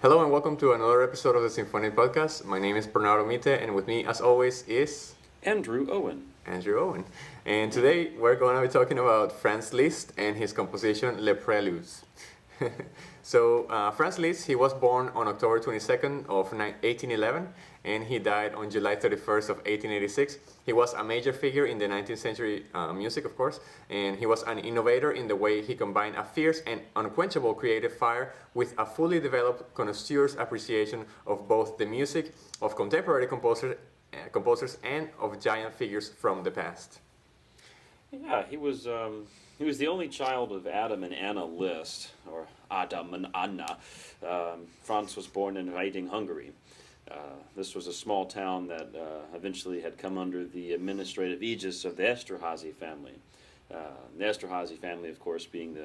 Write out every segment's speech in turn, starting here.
Hello and welcome to another episode of the Symphonic podcast. My name is Bernardo Miethe, and with me, as always, is Andrew Owen. Andrew Owen. And today we're going to be talking about Franz Liszt and his composition Le Preludes. Franz Liszt, he was born on October 22nd of 1811, and he died on July 31st of 1886. He was a major figure in the 19th century music, of course, and he was an innovator in the way he combined a fierce and unquenchable creative fire with a fully developed connoisseur's appreciation of both the music of contemporary composers and of giant figures from the past. Yeah, he was the only child of Adam and Anna Liszt, or Adam and Anna. Franz was born in Rieding, Hungary. This was a small town that eventually had come under the administrative aegis of the Esterházy family. The Esterházy family, of course, being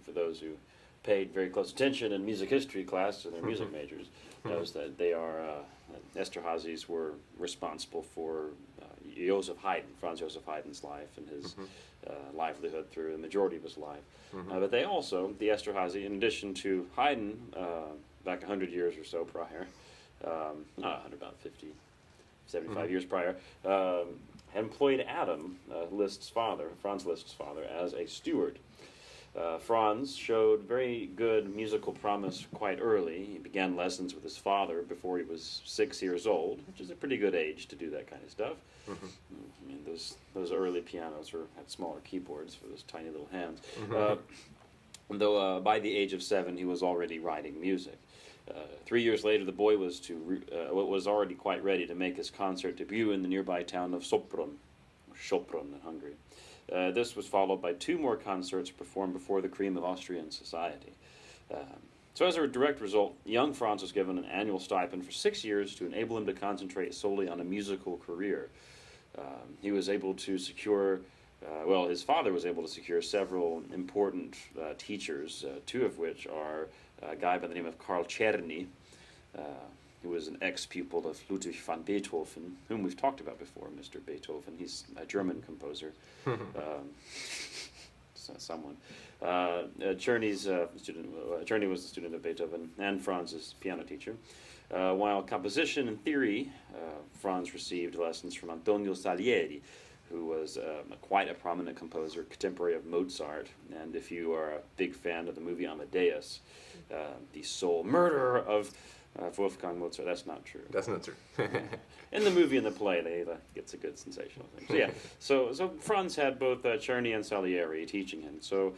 for those who paid very close attention in music history class to their music majors, knows that they are Esterházys were responsible for Joseph Haydn, Franz Joseph Haydn's life and his livelihood through the majority of his life. But they also, the Esterházy, in addition to Haydn, back 100 years or so prior, not 100, about 50, 75 years prior, had employed Adam, Franz Liszt's father, as a steward. Franz showed very good musical promise quite early. He began lessons with his father before he was 6 years old, which is a pretty good age to do that kind of stuff. I mean, those early pianos had smaller keyboards for those tiny little hands. Though by the age of 7, he was already writing music. 3 years later, the boy was already quite ready to make his concert debut in the nearby town of Sopron in Hungary. This was followed by 2 more concerts performed before the cream of Austrian society. So as a direct result, young Franz was given an annual stipend for 6 years to enable him to concentrate solely on a musical career. He was able to secure, his father was able to secure several important teachers, 2 of which are a guy by the name of Karl Czerny, who was an ex-pupil of Ludwig van Beethoven, whom we've talked about before, Mr. Beethoven. He's a German composer. Someone. Czerny was a student of Beethoven and Franz's piano teacher. While composition and theory, Franz received lessons from Antonio Salieri, who was quite a prominent composer, contemporary of Mozart. And if you are a big fan of the movie Amadeus, the sole murderer of Wolfgang Mozart, that's not true. That's not true. In the movie and the play, they gets a good sensational thing. So Franz had both Czerny and Salieri teaching him. So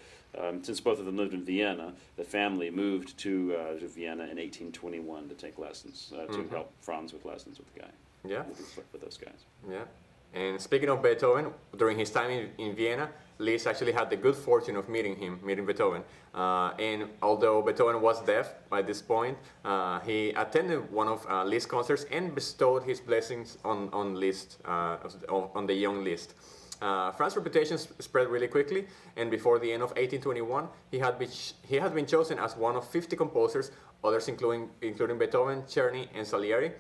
since both of them lived in Vienna, the family moved to Vienna in 1821 to take lessons, to help Franz with lessons with the guy. Yeah. With those guys. Yeah. And speaking of Beethoven, during his time in Vienna, Liszt actually had the good fortune of meeting Beethoven. And although Beethoven was deaf by this point, he attended one of Liszt's concerts and bestowed his blessings on Liszt, on the young Liszt. Franz's reputation spread really quickly, and before the end of 1821, he had been chosen as one of 50 composers, others including Beethoven, Czerny, and Salieri,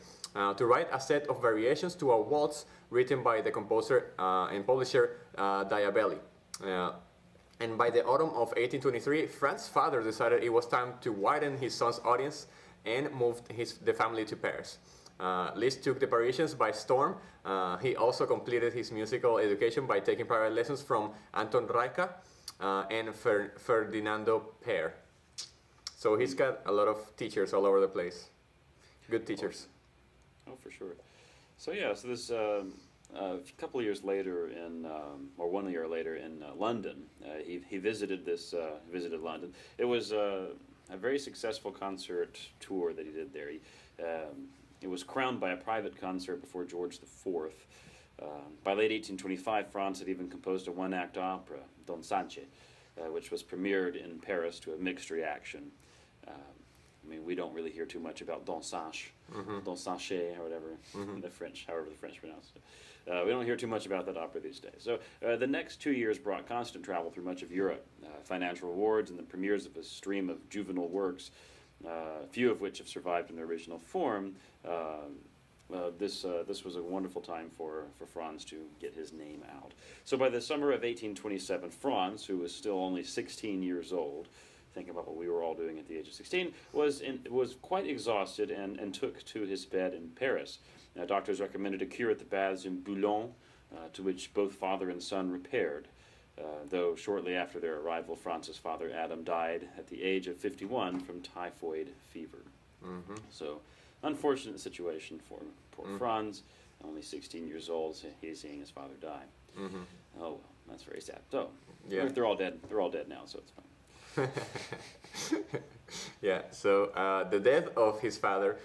to write a set of variations to a waltz written by the composer and publisher Diabelli. And by the autumn of 1823, Franz's father decided it was time to widen his son's audience and moved the family to Paris. Liszt took the Parisians by storm. He also completed his musical education by taking private lessons from Anton Reicha and Ferdinando Peer. So he's got a lot of teachers all over the place. Good teachers. Oh, for sure. So this a couple of years later, or 1 year later in London, he visited London. It was a very successful concert tour that he did there. It was crowned by a private concert before George IV. By late 1825, Franz had even composed a 1-act opera, Don Sanche, which was premiered in Paris to a mixed reaction. I mean, we don't really hear too much about Don Sanche, Don Sanche, or whatever, however the French pronounce it. We don't hear tw much about that opera these days. So the next 2 years brought constant travel through much of Europe, financial rewards, and the premieres of a stream of juvenile works, few of which have survived in their original form. This was a wonderful time for Franz to get his name out. So by the summer of 1827, Franz, who was still only 16 years old, thinking about what we were all doing at the age of 16, was quite exhausted and took to his bed in Paris. Doctors recommended a cure at the baths in Boulogne, to which both father and son repaired. Though shortly after their arrival, Franz's father, Adam, died at the age of 51 from typhoid fever. So, unfortunate situation for poor Franz, only 16 years old, he's seeing his father die. Oh, well, that's very sad. So, Yeah. they're all dead. They're all dead now, so it's fine. Yeah, so the death of his father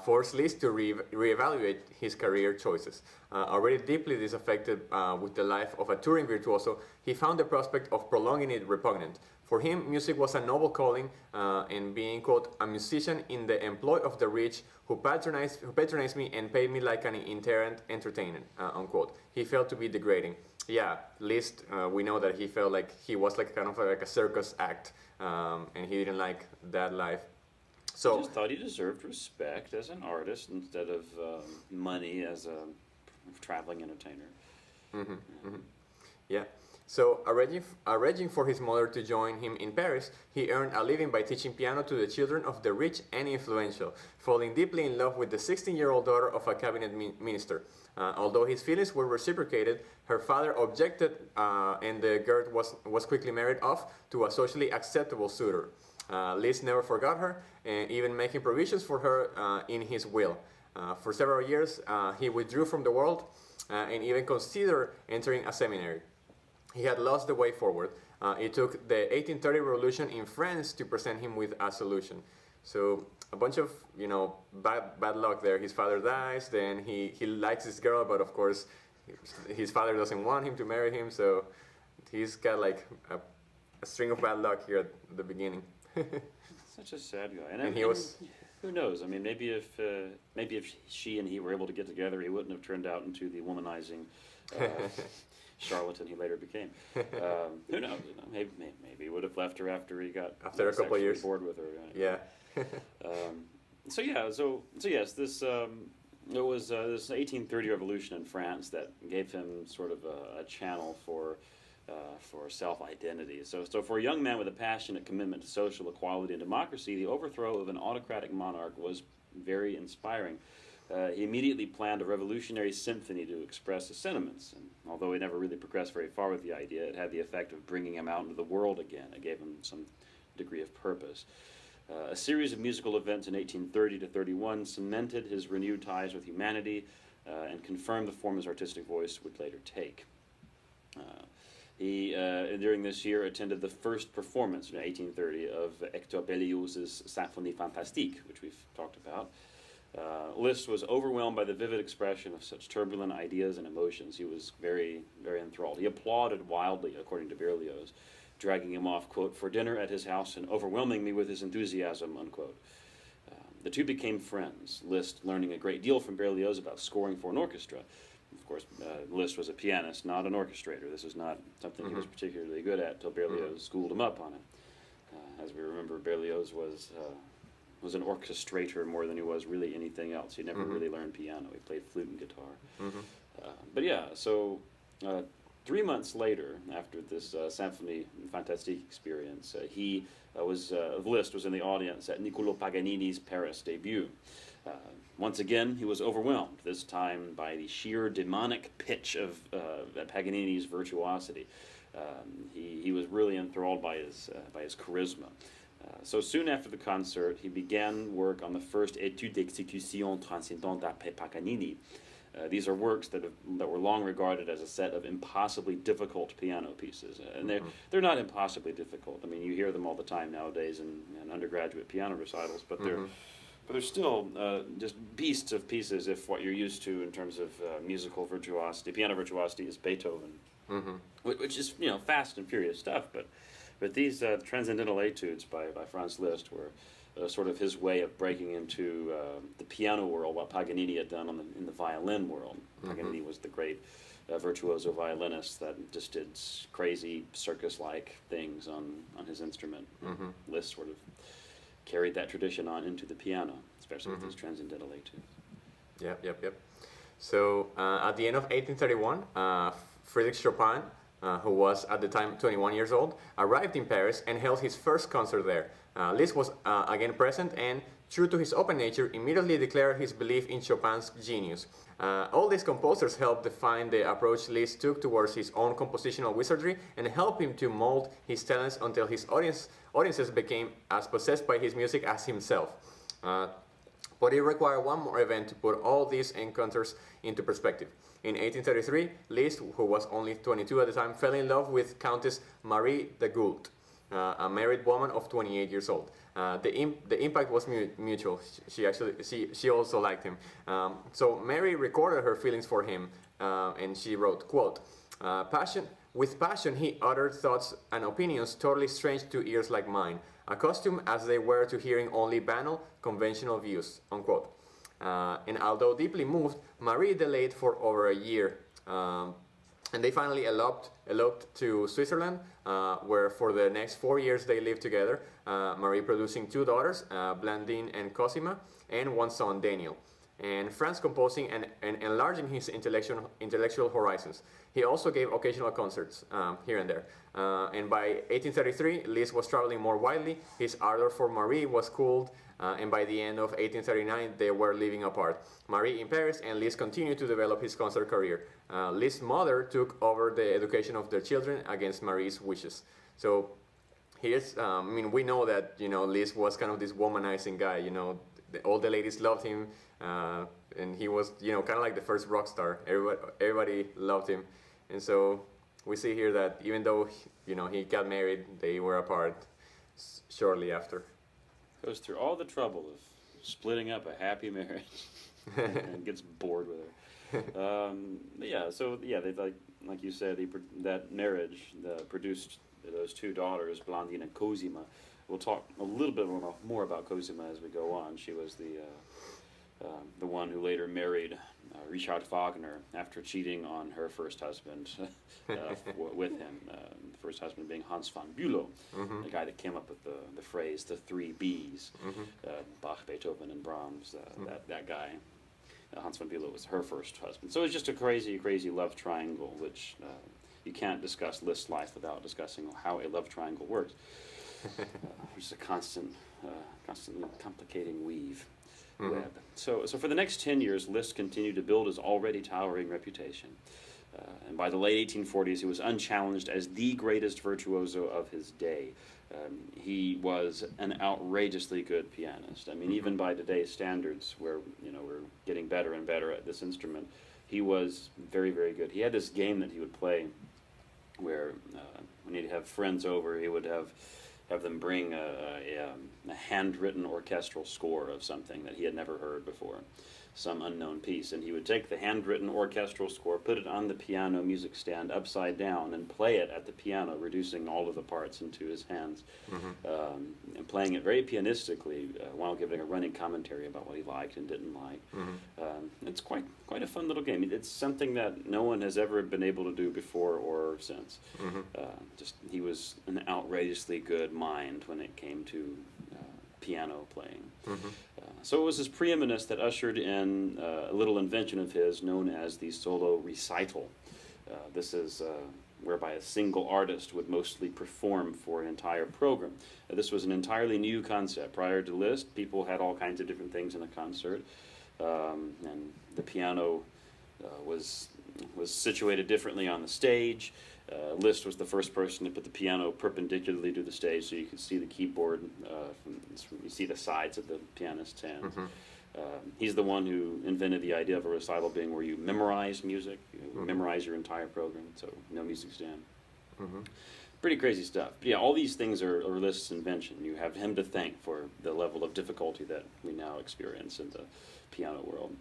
forced Liszt to reevaluate his career choices. Already deeply disaffected with the life of a touring virtuoso, he found the prospect of prolonging it repugnant. For him, music was a noble calling, and being, quote, a musician in the employ of the rich who patronized me and paid me like an itinerant entertainer, unquote. He felt to be degrading. Yeah, Liszt, we know that he felt like he was like kind of like a circus act, and he didn't like that life. So He just thought he deserved respect as an artist instead of money as a traveling entertainer. yeah. So, arranging for his mother to join him in Paris, he earned a living by teaching piano to the children of the rich and influential, falling deeply in love with the 16-year-old daughter of a cabinet minister. Although his feelings were reciprocated, her father objected, and the girl was quickly married off to a socially acceptable suitor. Liszt never forgot her, and even making provisions for her in his will. For several years, he withdrew from the world and even considered entering a seminary. He had lost the way forward. It took the 1830 revolution in France to present him with a solution. So a bunch of bad luck there. His father dies, then he likes this girl, but of course his father doesn't want him to marry him. So he's got like a string of bad luck here at the beginning. Such a sad guy. And he was. Who knows? I mean, maybe if she and he were able to get together, he wouldn't have turned out into the womanizing charlatan he later became. Who knows? Maybe he would have left her after he got a couple of years bored with her. Yeah. So yes, this it was this 1830 revolution in France that gave him sort of a channel for self-identity. So for a young man with a passionate commitment to social equality and democracy, the overthrow of an autocratic monarch was very inspiring. He immediately planned a revolutionary symphony to express his sentiments, and although he never really progressed very far with the idea, it had the effect of bringing him out into the world again. It gave him some degree of purpose. A series of musical events in 1830 to 31 cemented his renewed ties with humanity and confirmed the form his artistic voice would later take. He, during this year, attended the first performance in 1830 of Hector Berlioz's Symphonie Fantastique, which we've talked about. Liszt was overwhelmed by the vivid expression of such turbulent ideas and emotions. He was very, very enthralled. He applauded wildly, according to Berlioz, dragging him off, quote, for dinner at his house and overwhelming me with his enthusiasm, unquote. The two became friends, Liszt learning a great deal from Berlioz about scoring for an orchestra. Of course, Liszt was a pianist, not an orchestrator. This was not something he was particularly good at till Berlioz schooled him up on it. As we remember, Berlioz was an orchestrator more than he was really anything else. He never really learned piano. He played flute and guitar. But yeah, so 3 months later, after this Symphonie Fantastique experience, Liszt was in the audience at Niccolò Paganini's Paris debut. Once again, he was overwhelmed, this time by the sheer demonic pitch of Paganini's virtuosity. He was really enthralled by his charisma. So soon after the concert, he began work on the first Études d'exécution transcendante d'après Paganini. These are works that were long regarded as a set of impossibly difficult piano pieces, and they're not impossibly difficult. I mean, you hear them all the time nowadays in undergraduate piano recitals, but they're still just beasts of pieces if what you're used to in terms of musical virtuosity, piano virtuosity, is Beethoven, which is fast and furious stuff. But these transcendental etudes by Franz Liszt were sort of his way of breaking into the piano world, what Paganini had done in the violin world. Paganini was the great virtuoso violinist that just did crazy circus-like things on his instrument. Liszt sort of carried that tradition on into the piano, especially with his transcendental etudes. Yep. So at the end of 1831, Friedrich Chopin who was at the time 21 years old, arrived in Paris and held his first concert there. Liszt was again present and, true to his open nature, immediately declared his belief in Chopin's genius. All these composers helped define the approach Liszt took towards his own compositional wizardry and helped him to mold his talents until his audiences became as possessed by his music as himself. But it required one more event to put all these encounters into perspective. In 1833, Liszt, who was only 22 at the time, fell in love with Countess Marie de Goult, a married woman of 28 years old. The impact was mutual. She also liked him. So Mary recorded her feelings for him, and she wrote, quote, with passion he uttered thoughts and opinions totally strange to ears like mine, accustomed as they were to hearing only banal, conventional views, unquote. And although deeply moved, Marie delayed for over a year. And they finally eloped to Switzerland, where for the next 4 years they lived together, Marie producing 2 daughters, Blandine and Cosima, and 1 son, Daniel. And Franz composing and enlarging his intellectual horizons. He also gave occasional concerts here and there. And by 1833, Liszt was traveling more widely, his ardor for Marie was cooled, and by the end of 1839, they were living apart. Marie in Paris, and Liszt continued to develop his concert career. Liszt's mother took over the education of their children against Marie's wishes. So here's, we know that, Liszt was kind of this womanizing guy, all the ladies loved him, and he was, kind of like the first rock star. Everybody loved him. And so we see here that even though, he got married, they were apart shortly after. Goes through all the trouble of splitting up a happy marriage and gets bored with her. They like you said, that marriage produced those 2 daughters, Blandine and Cosima. We'll talk a little bit more about Cosima as we go on. She was the one who later married Richard Wagner after cheating on her first husband with him. The first husband being Hans von Bülow, the guy that came up with the phrase "the 3 Bs." Bach, Beethoven, and Brahms. That guy, Hans von Bülow, was her first husband. So it's just a crazy, crazy love triangle, which you can't discuss Liszt's life without discussing how a love triangle works. Which is a constantly complicating weave. Web. So for the next 10 years, Liszt continued to build his already towering reputation. And by the late 1840s, he was unchallenged as the greatest virtuoso of his day. He was an outrageously good pianist. Even by today's standards, where we're getting better and better at this instrument, he was very, very good. He had this game that he would play where when he'd have friends over, he would have them bring a handwritten orchestral score of something that he had never heard before, some unknown piece, and he would take the handwritten orchestral score, put it on the piano music stand upside down, and play it at the piano, reducing all of the parts into his hands, and playing it very pianistically while giving a running commentary about what he liked and didn't like. It's quite a fun little game. It's something that no one has ever been able to do before or since. He was an outrageously good mind when it came to piano playing. So it was his preeminence that ushered in a little invention of his known as the solo recital. This is whereby a single artist would mostly perform for an entire program. This was an entirely new concept. Prior to Liszt, people had all kinds of different things in a concert, and the piano was situated differently on the stage. Liszt was the first person to put the piano perpendicularly to the stage, so you could see the keyboard you see the sides of the pianist's hands. He's the one who invented the idea of a recital being where you memorize music, you memorize your entire program, so no music stand. Pretty crazy stuff. But yeah, all these things are Liszt's invention. You have him to thank for the level of difficulty that we now experience in the piano world.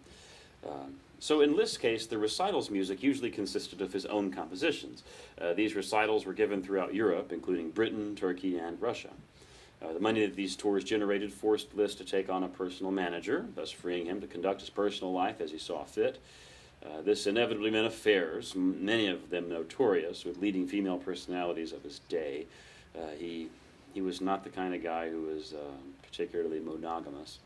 So in Liszt's case, the recitals music usually consisted of his own compositions. These recitals were given throughout Europe, including Britain, Turkey, and Russia. The money that these tours generated forced Liszt to take on a personal manager, thus freeing him to conduct his personal life as he saw fit. This inevitably meant affairs, many of them notorious, with leading female personalities of his day. He he was not the kind of guy who was particularly monogamous.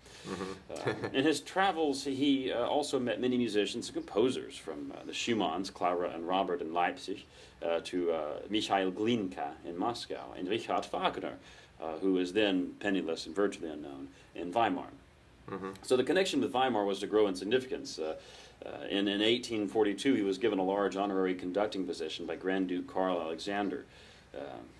In his travels, he also met many musicians and composers, from the Schumanns, Clara and Robert in Leipzig, to Michael Glinka in Moscow, and Richard Wagner, who was then penniless and virtually unknown, in Weimar. So the connection with Weimar was to grow in significance. In 1842, he was given a large honorary conducting position by Grand Duke Karl Alexander,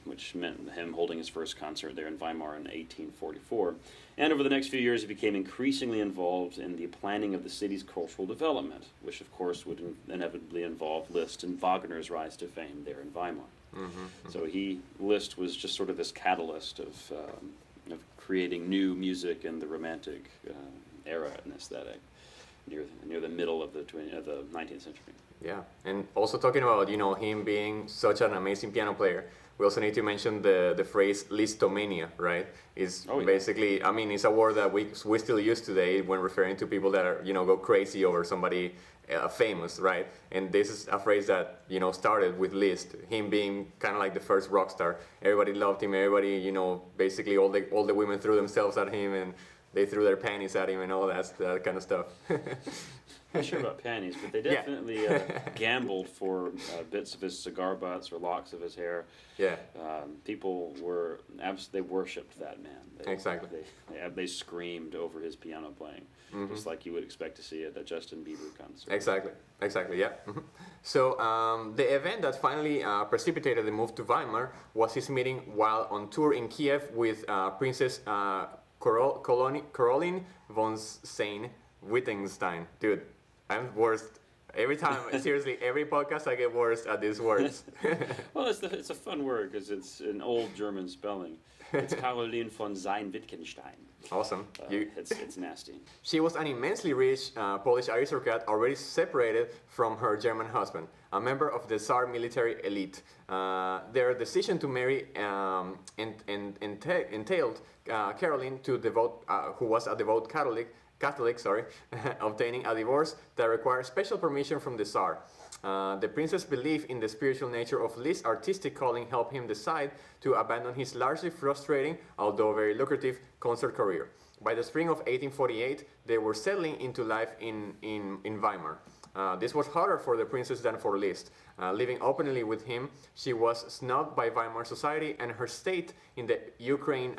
which meant him holding his first concert there in Weimar in 1844. And over the next few years, he became increasingly involved in the planning of the city's cultural development, which of course would inevitably involve Liszt and Wagner's rise to fame there in Weimar. So Liszt was just sort of this catalyst of creating new music in the Romantic era and aesthetic near the middle of the 19th century. Yeah, and also talking about him being such an amazing piano player, we also need to mention the phrase Lisztomania, right? Is basically, I mean, it's a word that we still use today when referring to people that are go crazy over somebody famous, right? And this is a phrase that started with Liszt, him being kind of like the first rock star. Everybody loved him. Everybody, basically all the women threw themselves at him, and they threw their panties at him and all that kind of stuff. Not sure about panties, but they definitely gambled for bits of his cigar butts or locks of his hair. Yeah. People were they worshipped that man. Exactly. They screamed over his piano playing, just like you would expect to see at a Justin Bieber concert. Exactly. Yeah. So the event that finally precipitated the move to Weimar was his meeting while on tour in Kiev with Princess Caroline von Sayn-Wittgenstein. Dude, I'm worst. Every time, seriously, every podcast I get worse at these words. Well, it's a fun word because it's an old German spelling. It's Caroline von Sayn-Wittgenstein. Awesome. It's nasty. She was an immensely rich Polish aristocrat already separated from her German husband, a member of the Tsar military elite. Their decision to marry entailed Caroline who was a devout Catholic, obtaining a divorce that required special permission from the Tsar. The prince's belief in the spiritual nature of Liszt's artistic calling helped him decide to abandon his largely frustrating, although very lucrative, concert career. By the spring of 1848, they were settling into life in Weimar. This was harder for the princess than for Liszt. Living openly with him, she was snubbed by Weimar society and her state in the Ukraine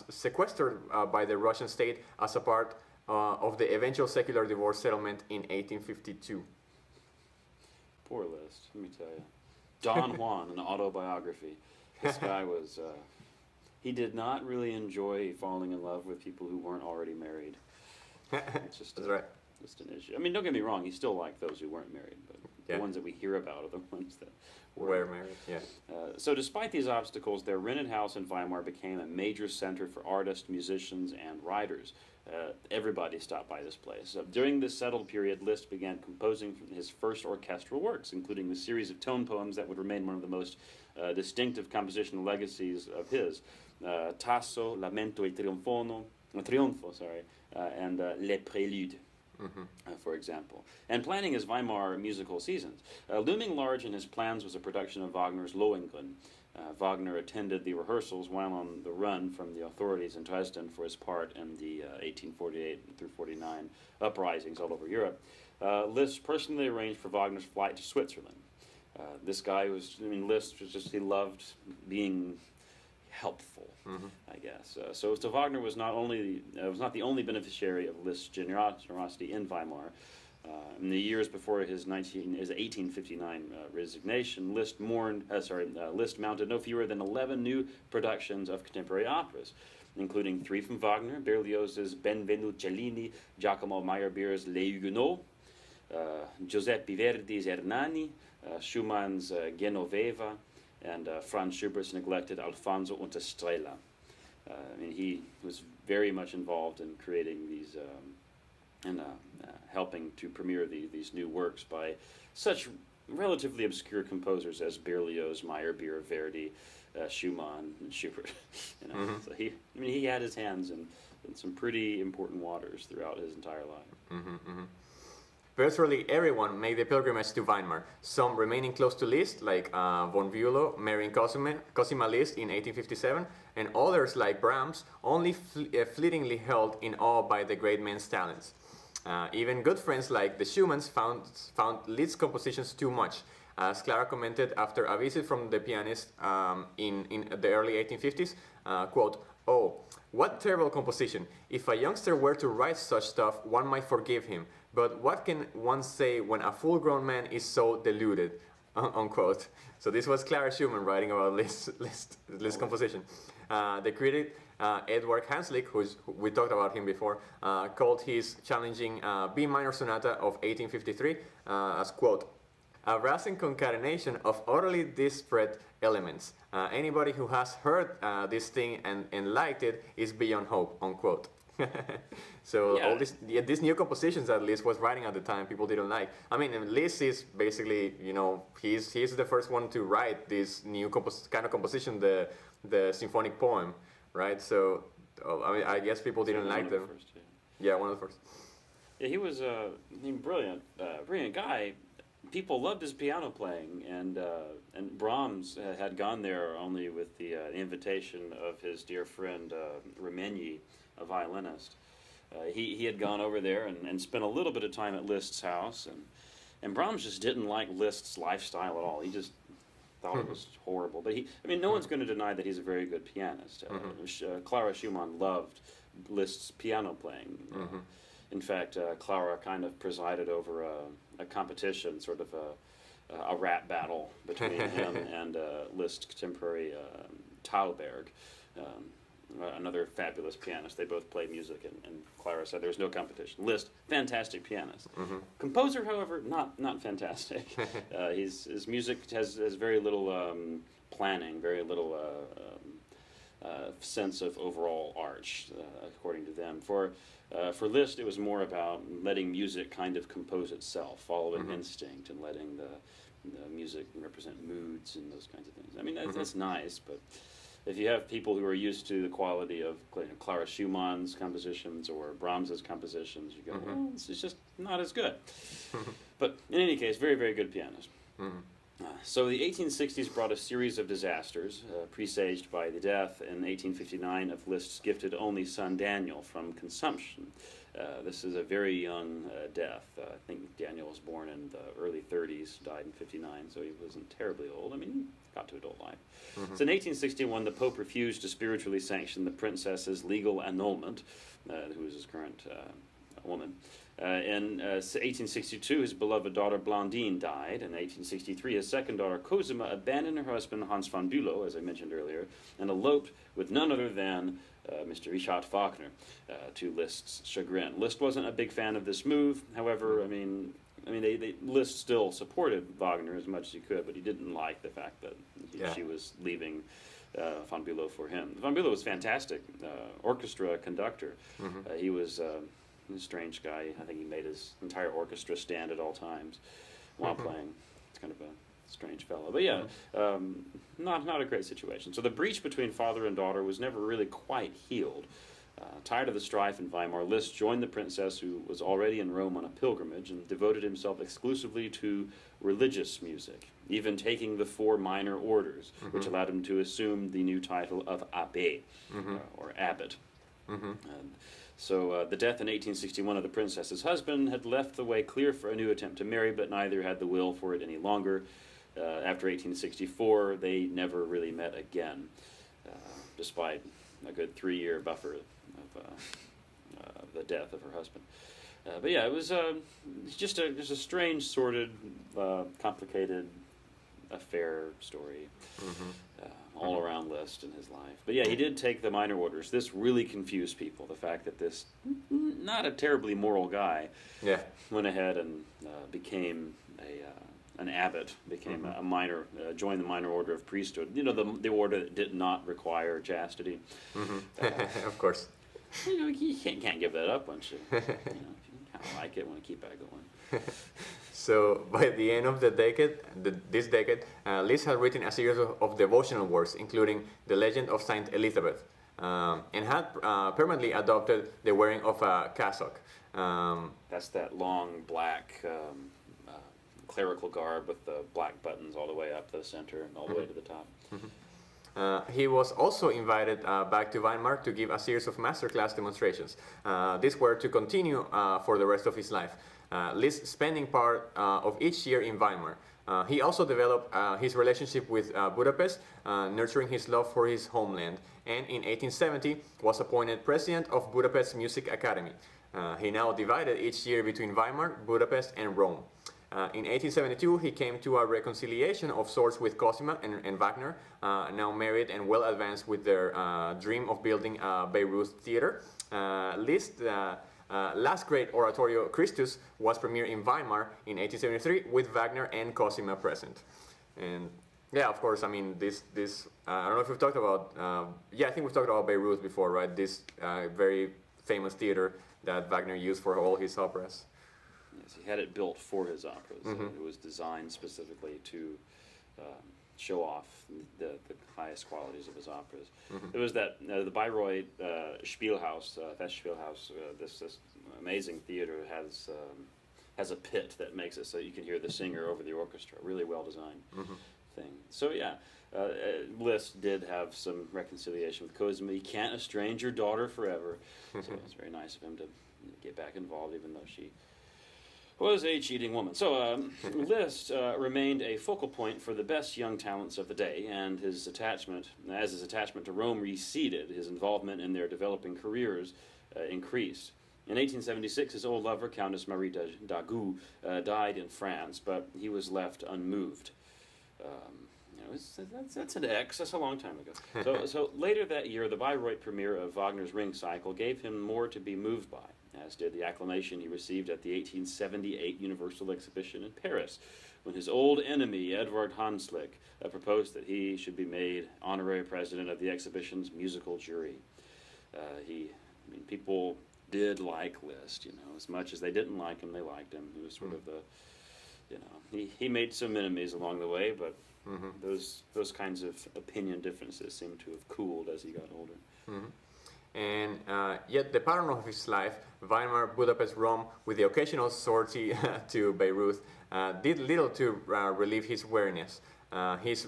sequestered by the Russian state as a part of the eventual secular divorce settlement in 1852. Poor Liszt, let me tell you. Don Juan, an autobiography. This guy was, he did not really enjoy falling in love with people who weren't already married. It's just That's right. Just an issue. I mean, don't get me wrong, he still liked those who weren't married, but the ones that we hear about are the ones that were married. Yeah. So despite these obstacles, their rented house in Weimar became a major center for artists, musicians, and writers. Everybody stopped by this place. During this settled period, Liszt began composing his first orchestral works, including the series of tone poems that would remain one of the most distinctive compositional legacies of his. Tasso, Lamento e Trionfo, and Les Préludes. For example, and planning his Weimar musical seasons. Looming large in his plans was a production of Wagner's Lohengrin. Wagner attended the rehearsals while on the run from the authorities in Dresden for his part in the 1848 through 49 uprisings all over Europe. Liszt personally arranged for Wagner's flight to Switzerland. This guy Liszt was just, he loved being helpful, I guess. So Wagner was not the only beneficiary of Liszt's generosity in Weimar. In the years before his 1859 resignation, Liszt mounted no fewer than 11 new productions of contemporary operas, including 3 from Wagner, Berlioz's Benvenuto Cellini, Giacomo Meyerbeer's Les Huguenots, Giuseppe Verdi's Hernani, Schumann's Genoveva, and Franz Schubert's neglected Alfonso und Estrella. He was very much involved in creating these and helping to premiere these new works by such relatively obscure composers as Berlioz, Meyerbeer, Verdi, Schumann, and Schubert. So he had his hands in some pretty important waters throughout his entire life. Virtually everyone made the pilgrimage to Weimar, some remaining close to Liszt, like von Bülow marrying Cosima Liszt in 1857, and others, like Brahms, only fleetingly held in awe by the great man's talents. Even good friends like the Schumanns found Liszt's compositions too much. As Clara commented after a visit from the pianist in the early 1850s, quote, "Oh, what terrible composition. If a youngster were to write such stuff, one might forgive him. But what can one say when a full-grown man is so deluded?" Unquote. So this was Clara Schumann writing about Liszt's composition. The critic Edward Hanslick, we talked about him before, called his challenging B minor sonata of 1853 as, quote, "a rousing concatenation of utterly disparate elements. Anybody who has heard this thing and liked it is beyond hope," unquote. So Yeah. all these new compositions that Liszt was writing at the time, people didn't like. I mean, Liszt is basically, he's the first one to write this new kind of composition, the symphonic poem, right? So, I mean, I guess people didn't like them. First, yeah. Yeah, one of the first. Yeah, he was a brilliant guy. People loved his piano playing, and Brahms had gone there only with the invitation of his dear friend Remenyi, a violinist. He had gone over there and spent a little bit of time at Liszt's house, and Brahms just didn't like Liszt's lifestyle at all. He just thought it was horrible. But no one's going to deny that he's a very good pianist. Clara Schumann loved Liszt's piano playing. In fact, Clara kind of presided over a competition, sort of a rap battle between him and Liszt's contemporary Thalberg, another fabulous pianist. They both played music, and Clara said there was no competition. Liszt, fantastic pianist. Composer, however, not fantastic. His music has very little planning, very little sense of overall arch, according to them. For Liszt, it was more about letting music kind of compose itself, following instinct, and letting the music represent moods and those kinds of things. I mean, that's nice, but if you have people who are used to the quality of Clara Schumann's compositions or Brahms's compositions, you go, well, it's just not as good. But in any case, very, very good pianist. So the 1860s brought a series of disasters, presaged by the death in 1859 of Liszt's gifted only son Daniel from consumption. This is a very young death. I think Daniel was born in the early 30s, died in 59, so he wasn't terribly old. I mean, he got to adult life. So in 1861, the Pope refused to spiritually sanction the princess's legal annulment, who was his current woman. In 1862, his beloved daughter Blondine died. In 1863, his second daughter Cosima abandoned her husband Hans von Bülow, as I mentioned earlier, and eloped with none other than Mr. Richard Wagner, to Liszt's chagrin. Liszt wasn't a big fan of this move. However, Liszt still supported Wagner as much as he could, but he didn't like the fact that she was leaving von Bülow for him. Von Bülow was a fantastic orchestra conductor. He was a strange guy. I think he made his entire orchestra stand at all times while playing. It's kind of a strange fellow. But yeah, not a great situation. So the breach between father and daughter was never really quite healed. Tired of the strife in Weimar, Liszt joined the princess, who was already in Rome on a pilgrimage, and devoted himself exclusively to religious music, even taking the 4 minor orders, which allowed him to assume the new title of abbé, or abbot. So the death in 1861 of the princess's husband had left the way clear for a new attempt to marry, but neither had the will for it any longer. After 1864, they never really met again, despite a good 3-year buffer of the death of her husband. But yeah, it was just a strange, sordid, complicated affair story. All around Liszt in his life. But yeah, he did take the minor orders. This really confused people. The fact that this not a terribly moral guy went ahead and became an abbot, became a minor, joined the minor order of priesthood. You know, the order that did not require chastity. Of course. You can't give that up once you if you kind of like it, want to keep that going. So by the end of this decade, Liszt had written a series of devotional works, including The Legend of Saint Elizabeth, and had permanently adopted the wearing of a cassock. That's that long black clerical garb with the black buttons all the way up to the center and all the way to the top. He was also invited back to Weimar to give a series of masterclass demonstrations. These were to continue for the rest of his life, Liszt spending part of each year in Weimar. He also developed his relationship with Budapest, nurturing his love for his homeland, and in 1870 was appointed president of Budapest Music Academy. He now divided each year between Weimar, Budapest, and Rome. In 1872, he came to a reconciliation of sorts with Cosima and Wagner, now married and well advanced with their dream of building a Bayreuth theater. Liszt's last great oratorio, Christus, was premiered in Weimar in 1873 with Wagner and Cosima present. And yeah, of course, I mean, this I don't know if we've talked about, I think we've talked about Bayreuth before, right? This very famous theater that Wagner used for all his operas. Yes, he had it built for his operas. It was designed specifically to show off the highest qualities of his operas. There was that the Bayreuth Spielhaus, Festspielhaus. This amazing theater has a pit that makes it so you can hear the singer over the orchestra. Really well designed thing. So yeah, Liszt did have some reconciliation with Cosima. You can't estrange your daughter forever. So it's very nice of him to get back involved, even though she was a cheating woman. So Liszt remained a focal point for the best young talents of the day, and his attachment to Rome receded, his involvement in their developing careers increased. In 1876, his old lover, Countess Marie d'Agoult, died in France, but he was left unmoved. That's an X. That's a long time ago. So later that year, the Bayreuth premiere of Wagner's Ring Cycle gave him more to be moved by, as did the acclamation he received at the 1878 Universal Exhibition in Paris, when his old enemy, Edward Hanslick, proposed that he should be made honorary president of the exhibition's musical jury. People did like Liszt, as much as they didn't like him, they liked him. He was sort of the, he made some enemies along the way, but those kinds of opinion differences seem to have cooled as he got older. And yet the pattern of his life, Weimar, Budapest, Rome, with the occasional sortie to Bayreuth, did little to relieve his weariness. His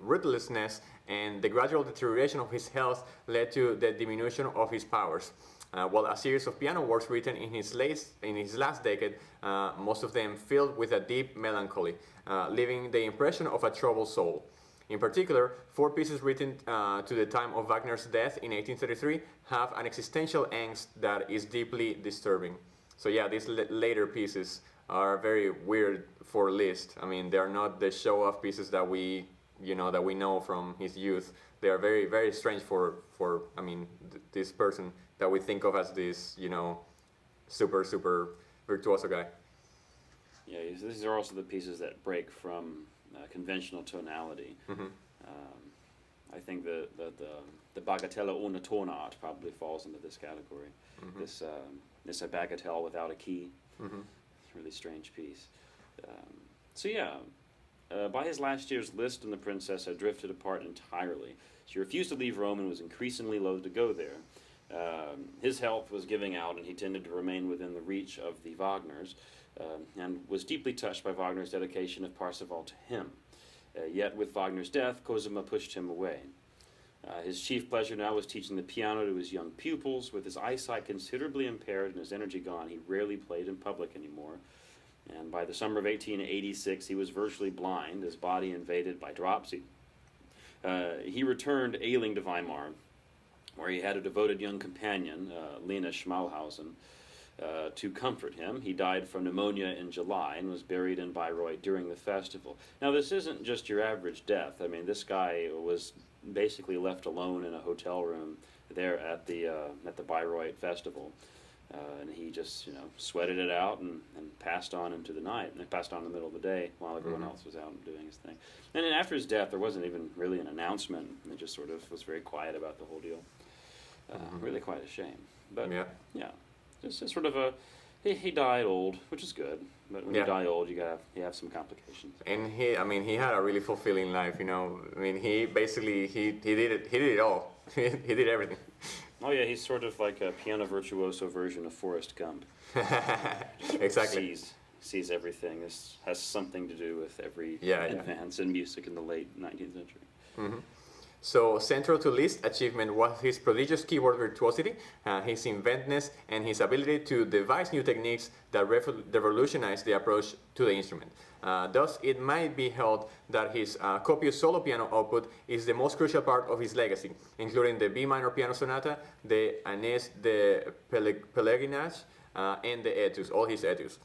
ruthlessness and the gradual deterioration of his health led to the diminution of his powers. While a series of piano works written in his last decade, most of them filled with a deep melancholy, leaving the impression of a troubled soul. In particular, 4 pieces written to the time of Wagner's death in 1833 have an existential angst that is deeply disturbing. So yeah, these later pieces are very weird for Liszt. I mean, they are not the show-off pieces that we know from his youth. They are very, very strange for this person that we think of as this, super virtuoso guy. Yeah, these are also the pieces that break from conventional tonality. I think the Bagatelle ohne Tonart probably falls into this category. This a bagatelle without a key. It's a really strange piece. By his last years, Liszt and the princess had drifted apart entirely. She refused to leave Rome and was increasingly loath to go there. His health was giving out, and he tended to remain within the reach of the Wagners, and was deeply touched by Wagner's dedication of Parsifal to him. Yet with Wagner's death, Cosima pushed him away. His chief pleasure now was teaching the piano to his young pupils. With his eyesight considerably impaired and his energy gone, he rarely played in public anymore. And by the summer of 1886, he was virtually blind, his body invaded by dropsy. He returned ailing to Weimar, where he had a devoted young companion, Lena Schmalhausen, to comfort him. He died from pneumonia in July and was buried in Bayreuth during the festival. Now, this isn't just your average death. I mean, this guy was basically left alone in a hotel room there at the Bayreuth festival. And he just, sweated it out and passed on into the night. And passed on in the middle of the day while everyone else was out and doing his thing. And then after his death, there wasn't even really an announcement. It just sort of was very quiet about the whole deal. Really quite a shame. But, just sort of he died old, which is good. But when you die old, you have some complications. And he had a really fulfilling life, I mean, he basically, he did it all. he did everything. Oh yeah, he's sort of like a piano virtuoso version of Forrest Gump. Exactly. Sees everything. This has something to do with every Yeah, advance in music in the late 19th century. So central to Liszt's achievement was his prodigious keyboard virtuosity, his inventiveness, and his ability to devise new techniques that revolutionized the approach to the instrument. Thus, it might be held that his copious solo piano output is the most crucial part of his legacy, including the B minor piano sonata, the Agnès de Pèlerinage, and the etudes, all his etudes.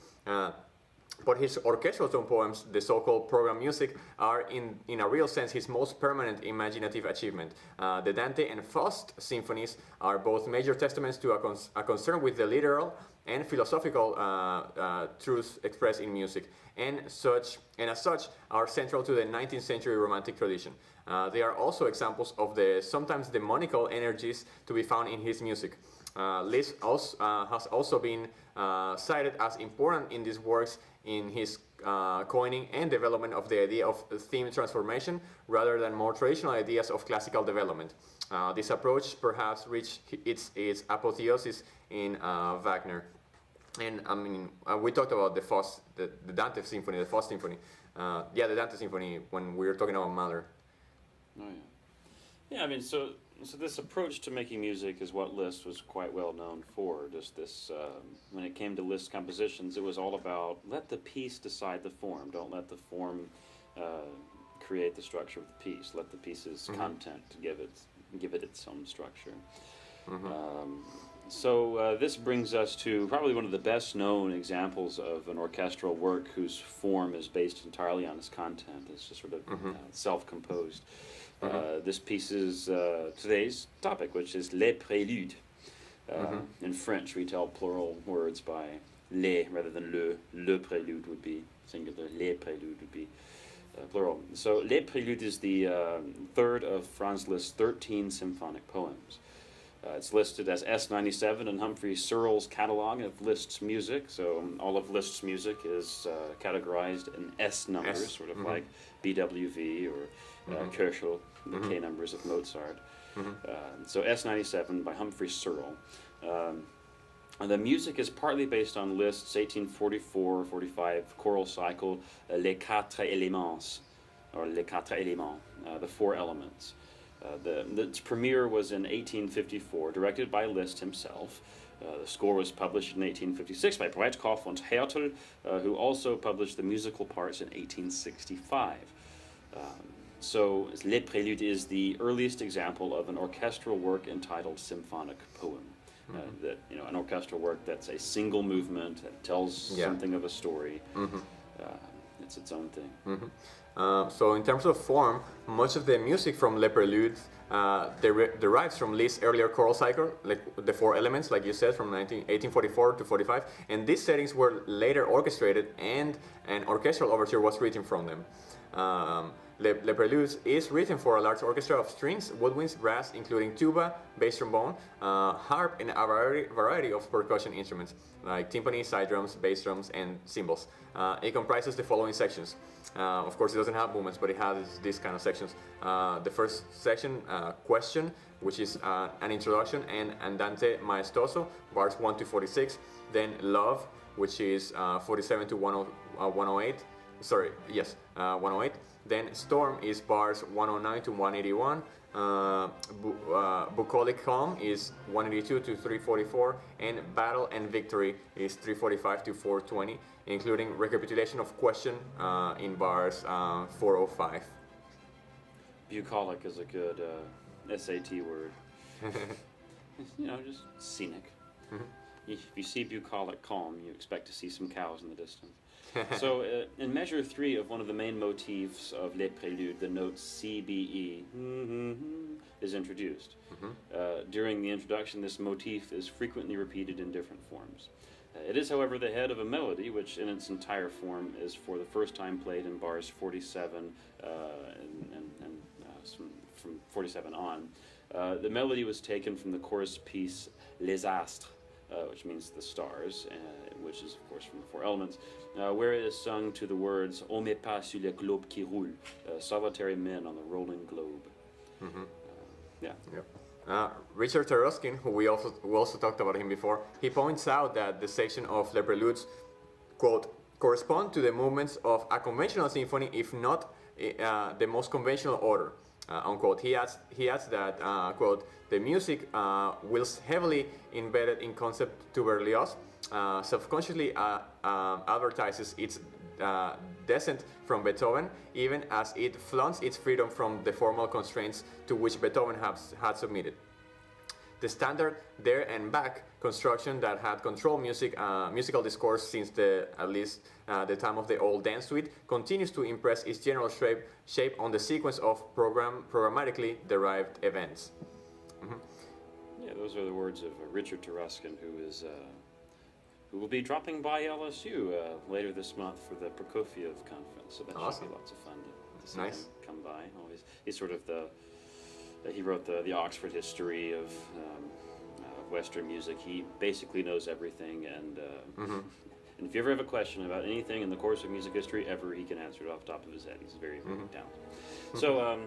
But his orchestral tone poems, the so-called program music, are in a real sense his most permanent imaginative achievement. The Dante and Faust symphonies are both major testaments to a concern with the literal and philosophical truths expressed in music, and as such are central to the 19th century Romantic tradition. They are also examples of the sometimes demonical energies to be found in his music. Liszt has also been cited as important in these works in his coining and development of the idea of theme transformation rather than more traditional ideas of classical development. This approach perhaps reached its apotheosis in Wagner. And I mean, we talked about the Dante Symphony, the Faust Symphony. The Dante Symphony when we were talking about Mahler. Oh yeah. Yeah, I mean, so this approach to making music is what Liszt was quite well known for. Just this, when it came to Liszt compositions, it was all about let the piece decide the form. Don't let the form create the structure of the piece. Let the piece's content give it its own structure. This brings us to probably one of the best known examples of an orchestral work whose form is based entirely on its content. It's just sort of self-composed. This piece is today's topic, which is Les Préludes. In French, we tell plural words by les rather than le. Le prélude would be singular. Les préludes would be plural. So Les Préludes is the third of Franz Liszt's 13 symphonic poems. It's listed as S97 in Humphrey Searle's catalog of Liszt's music. So all of Liszt's music is categorized in S numbers, sort of like BWV or Köchel, the K numbers of Mozart. So S97 by Humphrey Searle. And the music is partly based on Liszt's 1844-45 choral cycle, Les Quatre Éléments, or Les Quatre Éléments, the Four Elements. Its premiere was in 1854, directed by Liszt himself. The score was published in 1856 by Breitkopf und Härtel, who also published the musical parts in 1865. So Les Préludes is the earliest example of an orchestral work entitled symphonic poem. An orchestral work that's a single movement that tells something of a story. It's its own thing. So in terms of form, much of the music from Les Préludes derives from Liszt's earlier choral cycle, like the four elements, like you said, from 1844 to 45, and these settings were later orchestrated and an orchestral overture was written from them. Les Préludes is written for a large orchestra of strings, woodwinds, brass, including tuba, bass trombone, harp, and a variety of percussion instruments, like timpani, side drums, bass drums, and cymbals. It comprises the following sections. Of course, it doesn't have movements, but it has these kind of sections. The first section, Question, which is an introduction, and Andante Maestoso, bars 1 to 46. Then Love, which is 47 to 108. 108. Then Storm is bars 109 to 181. Bucolic Calm is 182 to 344, and Battle and Victory is 345 to 420, including recapitulation of Question in bars 405. Bucolic is a good SAT word. Just scenic. If you see Bucolic Calm, you expect to see some cows in the distance. So in measure 3 of one of the main motifs of Les Préludes, the note CBE is introduced. During the introduction, this motif is frequently repeated in different forms. It is, however, the head of a melody, which in its entire form is for the first time played in bars 47 from 47 on. The melody was taken from the chorus piece Les Astres, which means the stars, which is, of course, from the Four Elements, where it is sung to the words "On met pas sur le globe qui roule," solitary men on the rolling globe. Richard Taruskin, who we also talked about him before, he points out that the section of Le Preludes, quote, correspond to the movements of a conventional symphony, if not the most conventional order, unquote. He adds that, quote, the music, whilst heavily embedded in concept to Berlioz, subconsciously advertises its descent from Beethoven, even as it flaunts its freedom from the formal constraints to which Beethoven had submitted. The standard there and back construction that had controlled musical discourse since at least the time of the old dance suite continues to impress its general shape on the sequence of programmatically derived events. Yeah, those are the words of Richard Taruskin, who will be dropping by LSU later this month for the Prokofiev conference. So that should be lots of fun to see him come by. Always, he's sort of he wrote the Oxford history of Western music. He basically knows everything, and and if you ever have a question about anything in the course of music history, he can answer it off the top of his head. He's very, very talented. So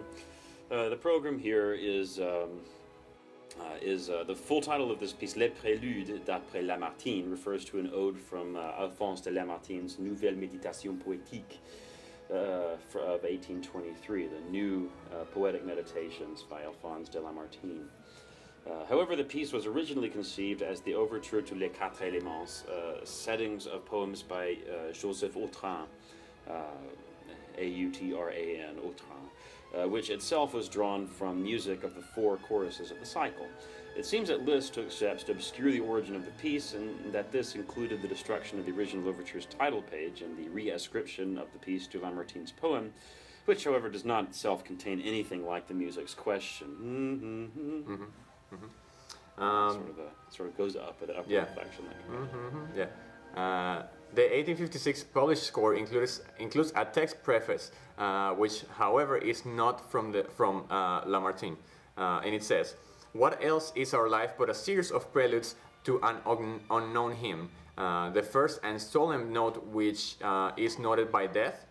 the program here is the full title of this piece, Les Préludes d'après Lamartine, refers to an ode from Alphonse de Lamartine's Nouvelle Méditation Poétique of 1823, the New Poetic Meditations by Alphonse de Lamartine. However, the piece was originally conceived as the overture to Les Quatre Éléments, settings of poems by Joseph Autran, A-U-T-R-A-N, Autran, which itself was drawn from music of the four choruses of the cycle. It seems that Liszt took steps to obscure the origin of the piece, and that this included the destruction of the original overture's title page and the reascription of the piece to Lamartine's poem, which, however, does not itself contain anything like the music's question. Sort of goes up at an upward inflection. The 1856 published score includes a text preface, which, however, is not from Lamartine, and it says, "What else is our life but a series of preludes to an unknown hymn? The first and solemn note which is noted by death.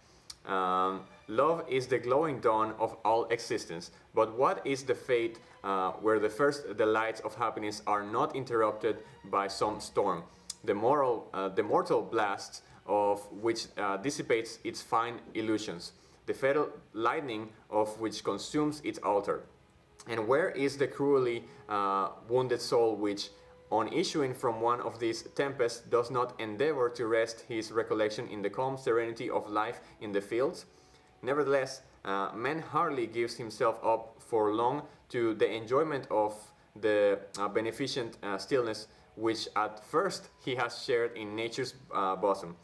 Love is the glowing dawn of all existence. But what is the fate where the lights of happiness are not interrupted by some storm? The mortal blast of which dissipates its fine illusions, the fatal lightning of which consumes its altar. And where is the cruelly wounded soul which, on issuing from one of these tempests, does not endeavor to rest his recollection in the calm serenity of life in the fields? Nevertheless, man hardly gives himself up for long to the enjoyment of the beneficent stillness which at first he has shared in nature's bosom.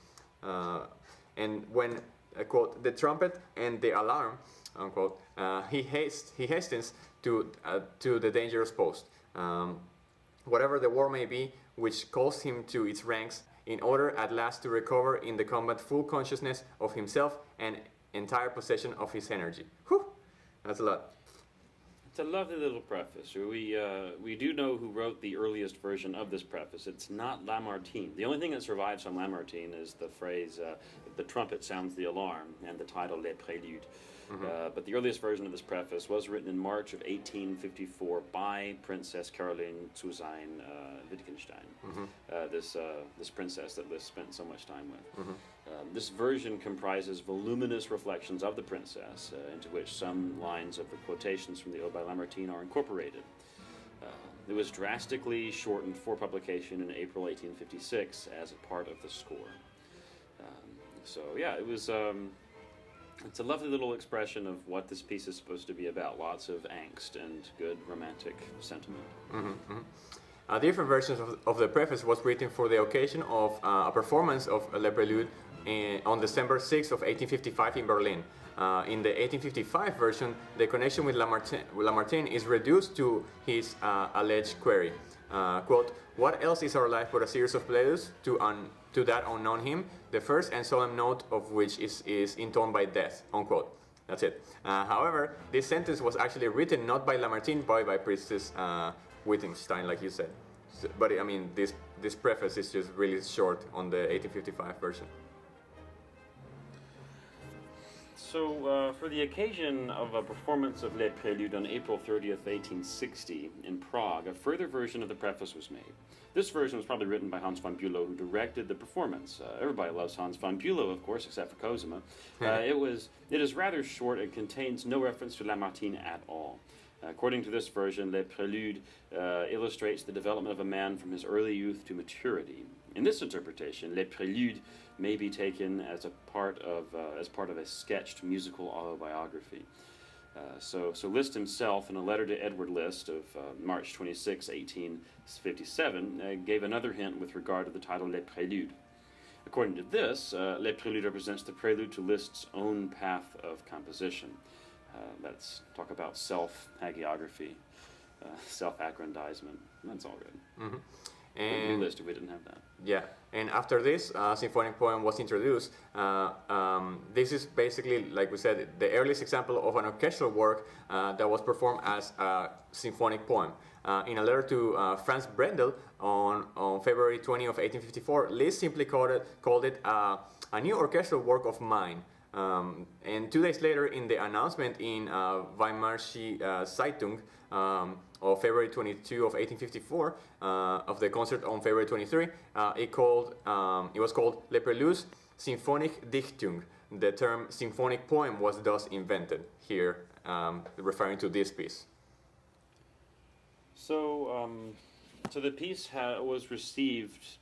And when, quote, the trumpet and the alarm, unquote, he hastens to the dangerous post. Whatever the war may be, which calls him to its ranks, in order at last to recover in the combat full consciousness of himself and entire possession of his energy." Whew! That's a lot. It's a lovely little preface. We do know who wrote the earliest version of this preface. It's not Lamartine. The only thing that survives on Lamartine is the phrase, "the trumpet sounds the alarm," and the title, Les Préludes. But the earliest version of this preface was written in March of 1854 by Princess Caroline Suzanne Wittgenstein, this princess that Liszt spent so much time with. This version comprises voluminous reflections of the princess, into which some lines of the quotations from the Ode by Lamartine are incorporated. It was drastically shortened for publication in April 1856 as a part of the score. It was... It's a lovely little expression of what this piece is supposed to be about. Lots of angst and good romantic sentiment. Different versions of the preface was written for the occasion of a performance of Le Prélude on December 6th of 1855 in Berlin. In the 1855 version, the connection with Lamartine is reduced to his alleged query. Quote, "What else is our life but a series of preludes to that unknown hymn, the first and solemn note of which is intoned by death," unquote. That's it. However, this sentence was actually written not by Lamartine, but by Princess Wittgenstein, like you said. But I mean, this preface is just really short on the 1855 version. So, for the occasion of a performance of Les Préludes on April 30th, 1860, in Prague, a further version of the preface was made. This version was probably written by Hans von Bülow, who directed the performance. Everybody loves Hans von Bülow, of course, except for Cosima. It is rather short and contains no reference to Lamartine at all. According to this version, Les Préludes illustrates the development of a man from his early youth to maturity. In this interpretation, Les Préludes may be taken as part of a sketched musical autobiography. So Liszt himself, in a letter to Edward Liszt of March 26, 1857, gave another hint with regard to the title Les Préludes. According to this, Les Préludes represents the prelude to Liszt's own path of composition. That's talk about self-hagiography, self-aggrandizement. That's all good. Mm-hmm. And new Liszt, we didn't have that. Yeah, and after this symphonic poem was introduced, this is basically, like we said, the earliest example of an orchestral work that was performed as a symphonic poem. In a letter to Franz Brendel on February 20 of 1854, Liszt simply called it a new orchestral work of mine. And 2 days later, in the announcement in Weimarische Zeitung of February 22 of 1854 of the concert on February 23, it was called Les Préludes Symphonic Dichtung. The term symphonic poem was thus invented here, referring to this piece. So the piece was received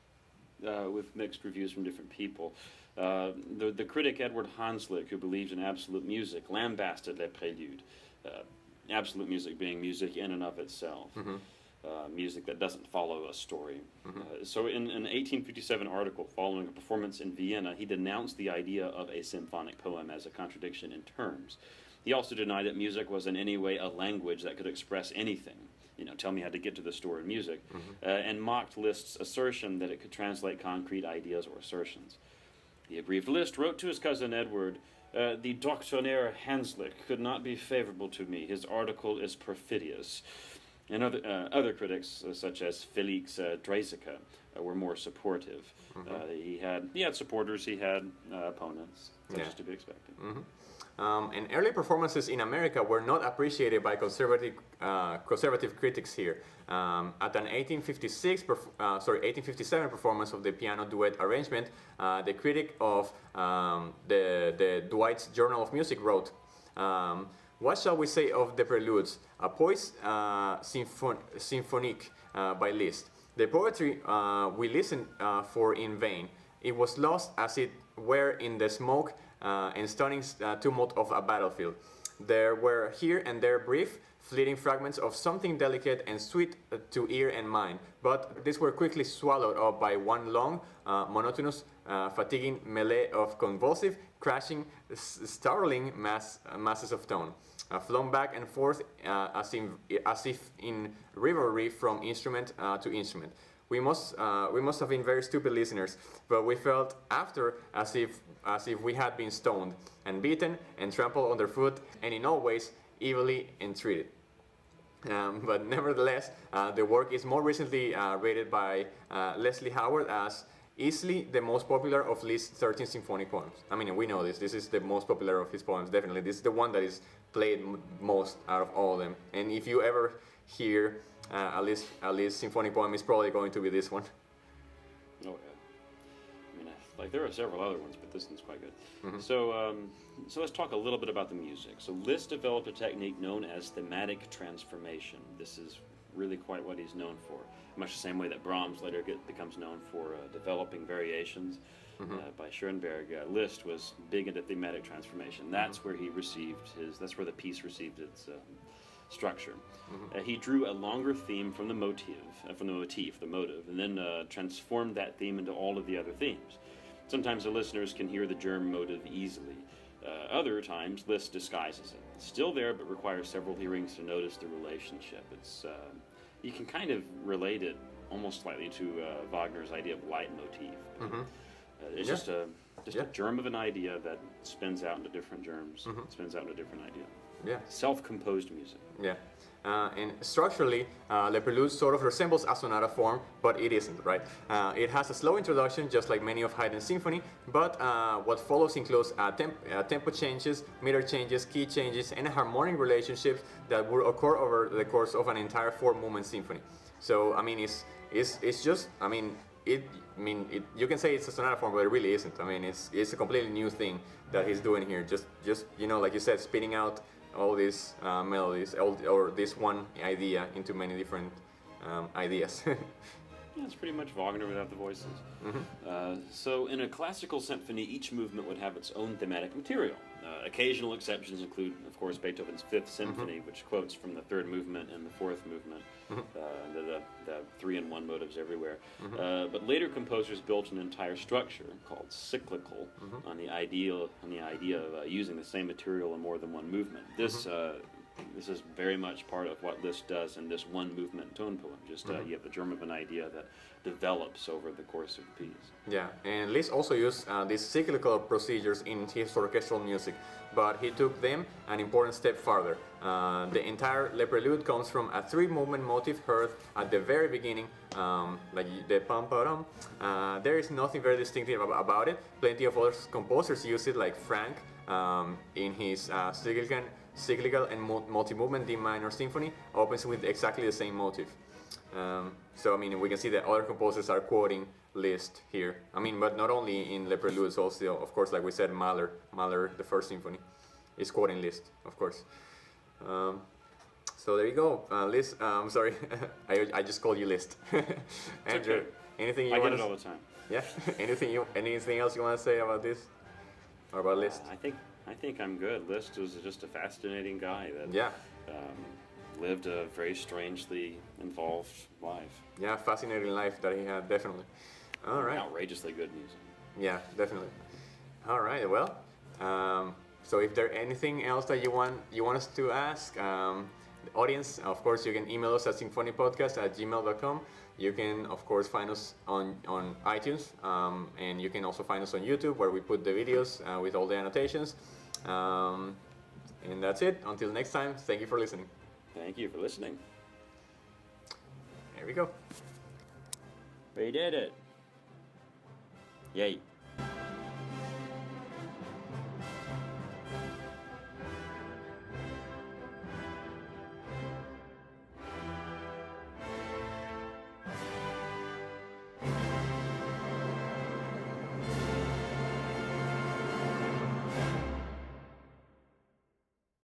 with mixed reviews from different people. The critic Edward Hanslick, who believed in absolute music, lambasted Les Préludes. Absolute music being music in and of itself, music that doesn't follow a story. So in an 1857 article following a performance in Vienna, he denounced the idea of a symphonic poem as a contradiction in terms. He also denied that music was in any way a language that could express anything. Tell me how to get to the store in music, and mocked Liszt's assertion that it could translate concrete ideas or assertions. The aggrieved Liszt wrote to his cousin Edward, the doctrinaire Hanslick could not be favorable to me. His article is perfidious. And other critics, such as Felix Draeseke, were more supportive. He had supporters, he had opponents, such as to be expected. And early performances in America were not appreciated by conservative critics here. At an 1857 performance of the piano duet arrangement, the critic of the Dwight's Journal of Music wrote, "What shall we say of the Preludes, a poise symphonique by Liszt? The poetry we listened for in vain. It was lost as it were in the smoke and stunning tumult of a battlefield. There were here and there brief, fleeting fragments of something delicate and sweet to ear and mind, but these were quickly swallowed up by one long, monotonous, fatiguing melee of convulsive, crashing, startling masses of tone, flung back and forth as if in rivalry from instrument to instrument. We must have been very stupid listeners, but we felt after as if we had been stoned and beaten and trampled underfoot and in all ways evilly entreated." But nevertheless, the work is more recently rated by Leslie Howard as easily the most popular of Liszt's 13 symphonic poems. I mean, we know this. This is the most popular of his poems, definitely. This is the one that is played most out of all of them. And if you ever hear a Liszt symphonic poem, it's probably going to be this one. Oh, yeah. I mean, there are several other ones, but this one's quite good. So let's talk a little bit about the music. So Liszt developed a technique known as thematic transformation. This is really quite what he's known for, much the same way that Brahms later becomes known for developing variations by Schoenberg. Liszt was big into thematic transformation. That's where he received that's where the piece received its structure. He drew a longer theme from the motive, and then transformed that theme into all of the other themes. Sometimes the listeners can hear the germ motive easily. Other times, Liszt disguises it. It's still there, but requires several hearings to notice the relationship. You can kind of relate it almost slightly to Wagner's idea of leitmotif. It's just Just Yeah. a germ of an idea that spins out into different germs, spins out into a different idea. Yeah. Self-composed music. Yeah. And structurally, Le Prelude sort of resembles a sonata form, but it isn't, right? It has a slow introduction, just like many of Haydn's symphony, but what follows includes tempo changes, meter changes, key changes, and harmonic relationships that will occur over the course of an entire four-movement symphony. So, I mean, it's just, I mean, you can say it's a sonata form, but it really isn't. I mean, it's a completely new thing that he's doing here. Just you know, like you said, spitting out all these melodies or this one idea into many different ideas. Yeah, it's pretty much Wagner without the voices. So in a classical symphony, each movement would have its own thematic material. Occasional exceptions include, of course, Beethoven's Fifth Symphony, which quotes from the third movement and the fourth movement, the 3-in-1 motives everywhere. But later composers built an entire structure called cyclical on the idea of using the same material in more than one movement. This is very much part of what Liszt does in this one movement tone poem. Just you have the germ of an idea that develops over the course of the piece. Yeah, and Liszt also used these cyclical procedures in his orchestral music, but he took them an important step farther. The entire Le Prelude comes from a three-movement motif heard at the very beginning, like the pam-pa-ram. There is nothing very distinctive about it. Plenty of other composers use it, like Frank in his cyclical and multi-movement D minor symphony opens with exactly the same motif. So I mean, we can see that other composers are quoting Liszt here. I mean, but not only in Le Preludes, also, of course, like we said, Mahler, the first symphony, is quoting Liszt, of course. So there you go, Liszt. Sorry, I just called you Liszt. Andrew, okay. Anything you I want? get it all the time. Yeah. Anything else you want to say about this, or about Liszt? I think I'm good. Liszt was just a fascinating guy that Yeah. Lived a very strangely involved life. Yeah, fascinating life that he had, definitely. All right. Outrageously good music. Yeah, definitely. All right. Well, so if there anything else that you want us to ask, the audience, of course, you can email us at symphonypodcast@gmail.com. You can, of course, find us on iTunes, and you can also find us on YouTube, where we put the videos with all the annotations. And that's it. Until next time, thank you for listening. Thank you for listening. There we go. We did it. Yay.